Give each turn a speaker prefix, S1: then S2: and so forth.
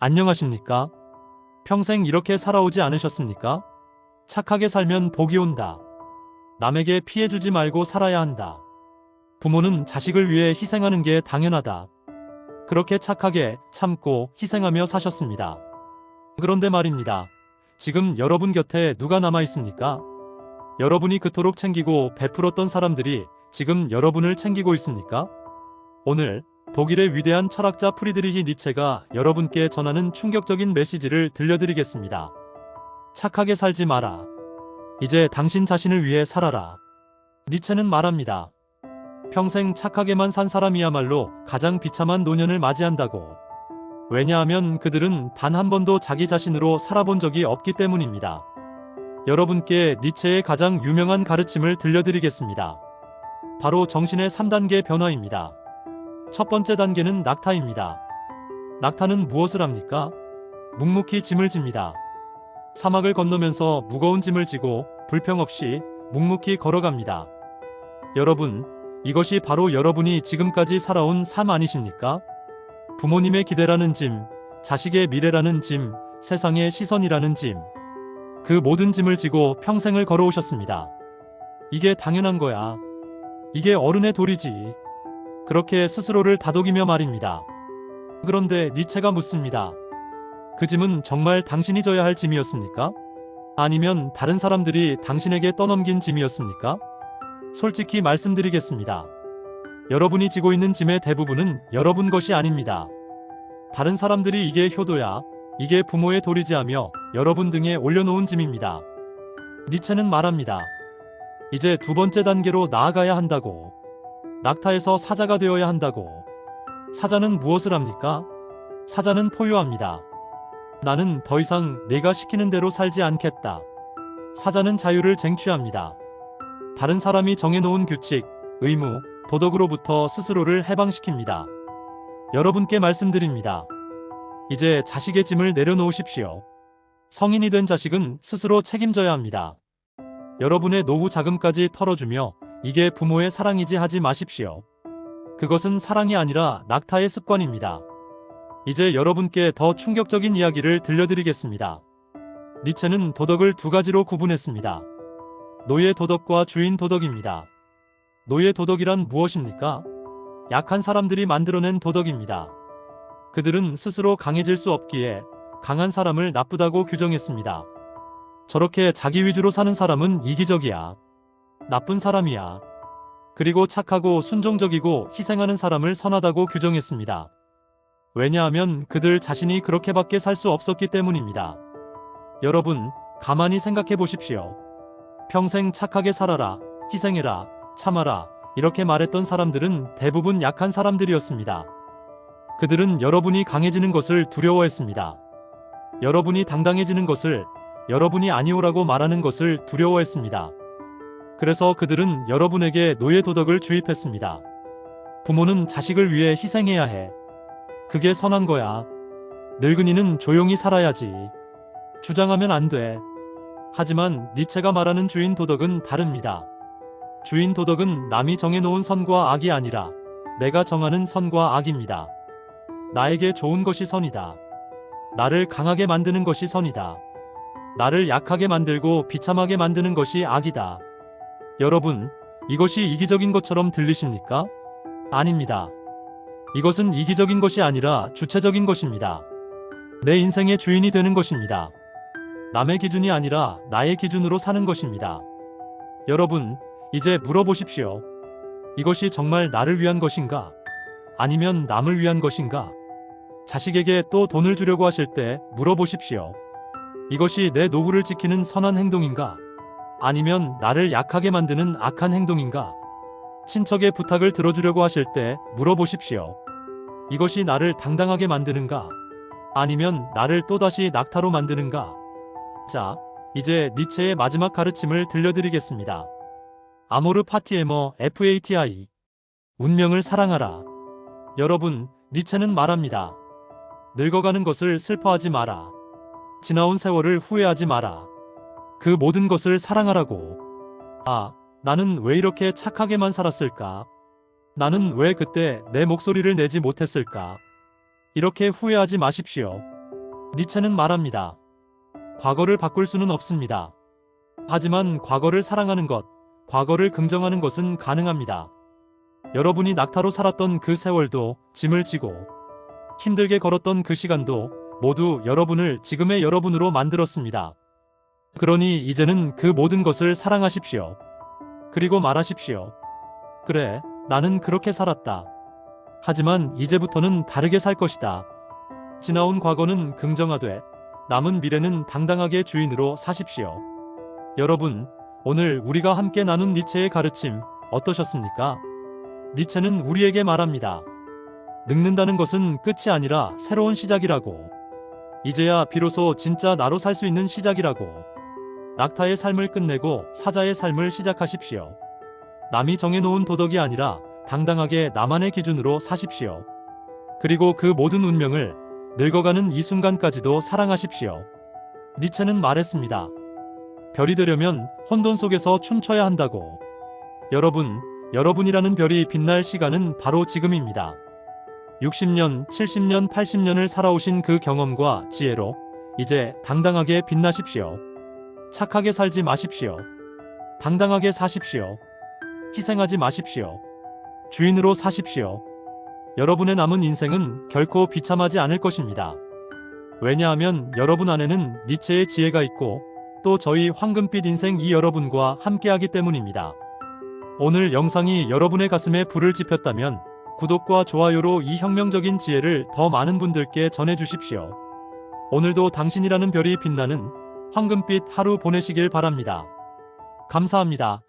S1: 안녕하십니까? 평생 이렇게 살아오지 않으셨습니까? 착하게 살면 복이 온다. 남에게 피해주지 말고 살아야 한다. 부모는 자식을 위해 희생하는 게 당연하다. 그렇게 착하게 참고 희생하며 사셨습니다. 그런데 말입니다. 지금 여러분 곁에 누가 남아 있습니까? 여러분이 그토록 챙기고 베풀었던 사람들이 지금 여러분을 챙기고 있습니까? 오늘 독일의 위대한 철학자 프리드리히 니체가 여러분께 전하는 충격적인 메시지를 들려드리겠습니다. 착하게 살지 마라. 이제 당신 자신을 위해 살아라. 니체는 말합니다. 평생 착하게만 산 사람이야말로 가장 비참한 노년을 맞이한다고. 왜냐하면 그들은 단 한 번도 자기 자신으로 살아본 적이 없기 때문입니다. 여러분께 니체의 가장 유명한 가르침을 들려드리겠습니다. 바로 정신의 3단계 변화입니다. 첫 번째 단계는 낙타입니다. 낙타는 무엇을 합니까? 묵묵히 짐을 집니다. 사막을 건너면서 무거운 짐을 지고 불평 없이 묵묵히 걸어갑니다. 여러분, 이것이 바로 여러분이 지금까지 살아온 삶 아니십니까? 부모님의 기대라는 짐, 자식의 미래라는 짐, 세상의 시선이라는 짐. 그 모든 짐을 지고 평생을 걸어오셨습니다. 이게 당연한 거야. 이게 어른의 도리지. 그렇게 스스로를 다독이며 말입니다. 그런데 니체가 묻습니다. 그 짐은 정말 당신이 져야 할 짐이었습니까? 아니면 다른 사람들이 당신에게 떠넘긴 짐이었습니까? 솔직히 말씀드리겠습니다. 여러분이 지고 있는 짐의 대부분은 여러분 것이 아닙니다. 다른 사람들이 이게 효도야, 이게 부모의 도리지 하며 여러분 등에 올려놓은 짐입니다. 니체는 말합니다. 이제 두 번째 단계로 나아가야 한다고. 낙타에서 사자가 되어야 한다고. 사자는 무엇을 합니까? 사자는 포효합니다. 나는 더 이상 내가 시키는 대로 살지 않겠다. 사자는 자유를 쟁취합니다. 다른 사람이 정해놓은 규칙, 의무, 도덕으로부터 스스로를 해방시킵니다. 여러분께 말씀드립니다. 이제 자식의 짐을 내려놓으십시오. 성인이 된 자식은 스스로 책임져야 합니다. 여러분의 노후 자금까지 털어주며 이게 부모의 사랑이지 하지 마십시오. 그것은 사랑이 아니라 낙타의 습관입니다. 이제 여러분께 더 충격적인 이야기를 들려드리겠습니다. 니체는 도덕을 두 가지로 구분했습니다. 노예 도덕과 주인 도덕입니다. 노예 도덕이란 무엇입니까? 약한 사람들이 만들어낸 도덕입니다. 그들은 스스로 강해질 수 없기에 강한 사람을 나쁘다고 규정했습니다. 저렇게 자기 위주로 사는 사람은 이기적이야. 나쁜 사람이야. 그리고 착하고 순종적이고 희생하는 사람을 선하다고 규정했습니다. 왜냐하면 그들 자신이 그렇게밖에 살 수 없었기 때문입니다. 여러분, 가만히 생각해 보십시오. 평생 착하게 살아라, 희생해라, 참아라, 이렇게 말했던 사람들은 대부분 약한 사람들이었습니다. 그들은 여러분이 강해지는 것을 두려워했습니다. 여러분이 당당해지는 것을, 여러분이 아니오라고 말하는 것을 두려워했습니다. 그래서 그들은 여러분에게 노예 도덕을 주입했습니다. 부모는 자식을 위해 희생해야 해. 그게 선한 거야. 늙은이는 조용히 살아야지. 주장하면 안 돼. 하지만 니체가 말하는 주인 도덕은 다릅니다. 주인 도덕은 남이 정해놓은 선과 악이 아니라 내가 정하는 선과 악입니다. 나에게 좋은 것이 선이다. 나를 강하게 만드는 것이 선이다. 나를 약하게 만들고 비참하게 만드는 것이 악이다. 여러분, 이것이 이기적인 것처럼 들리십니까? 아닙니다. 이것은 이기적인 것이 아니라 주체적인 것입니다. 내 인생의 주인이 되는 것입니다. 남의 기준이 아니라 나의 기준으로 사는 것입니다. 여러분, 이제 물어보십시오. 이것이 정말 나를 위한 것인가? 아니면 남을 위한 것인가? 자식에게 또 돈을 주려고 하실 때 물어보십시오. 이것이 내 노후를 지키는 선한 행동인가? 아니면 나를 약하게 만드는 악한 행동인가? 친척의 부탁을 들어주려고 하실 때 물어보십시오. 이것이 나를 당당하게 만드는가? 아니면 나를 또다시 낙타로 만드는가? 자, 이제 니체의 마지막 가르침을 들려드리겠습니다. 아모르 파티에머 FATI. 운명을 사랑하라. 여러분, 니체는 말합니다. 늙어가는 것을 슬퍼하지 마라. 지나온 세월을 후회하지 마라. 그 모든 것을 사랑하라고. 아, 나는 왜 이렇게 착하게만 살았을까? 나는 왜 그때 내 목소리를 내지 못했을까? 이렇게 후회하지 마십시오. 니체는 말합니다. 과거를 바꿀 수는 없습니다. 하지만 과거를 사랑하는 것, 과거를 긍정하는 것은 가능합니다. 여러분이 낙타로 살았던 그 세월도, 짐을 지고 힘들게 걸었던 그 시간도 모두 여러분을 지금의 여러분으로 만들었습니다. 그러니 이제는 그 모든 것을 사랑하십시오. 그리고 말하십시오. 그래, 나는 그렇게 살았다. 하지만 이제부터는 다르게 살 것이다. 지나온 과거는 긍정하되 남은 미래는 당당하게 주인으로 사십시오. 여러분, 오늘 우리가 함께 나눈 니체의 가르침 어떠셨습니까? 니체는 우리에게 말합니다. 늙는다는 것은 끝이 아니라 새로운 시작이라고. 이제야 비로소 진짜 나로 살 수 있는 시작이라고. 낙타의 삶을 끝내고 사자의 삶을 시작하십시오. 남이 정해놓은 도덕이 아니라 당당하게 나만의 기준으로 사십시오. 그리고 그 모든 운명을 늙어가는 이 순간까지도 사랑하십시오. 니체는 말했습니다. 별이 되려면 혼돈 속에서 춤춰야 한다고. 여러분이라는 별이 빛날 시간은 바로 지금입니다. 60년, 70년, 80년을 살아오신 그 경험과 지혜로 이제 당당하게 빛나십시오. 착하게 살지 마십시오. 당당하게 사십시오. 희생하지 마십시오. 주인으로 사십시오. 여러분의 남은 인생은 결코 비참하지 않을 것입니다. 왜냐하면 여러분 안에는 니체의 지혜가 있고 또 저희 황금빛 인생 이 여러분과 함께하기 때문입니다. 오늘 영상이 여러분의 가슴에 불을 지폈다면 구독과 좋아요로 이 혁명적인 지혜를 더 많은 분들께 전해주십시오. 오늘도 당신이라는 별이 빛나는 황금빛 하루 보내시길 바랍니다. 감사합니다.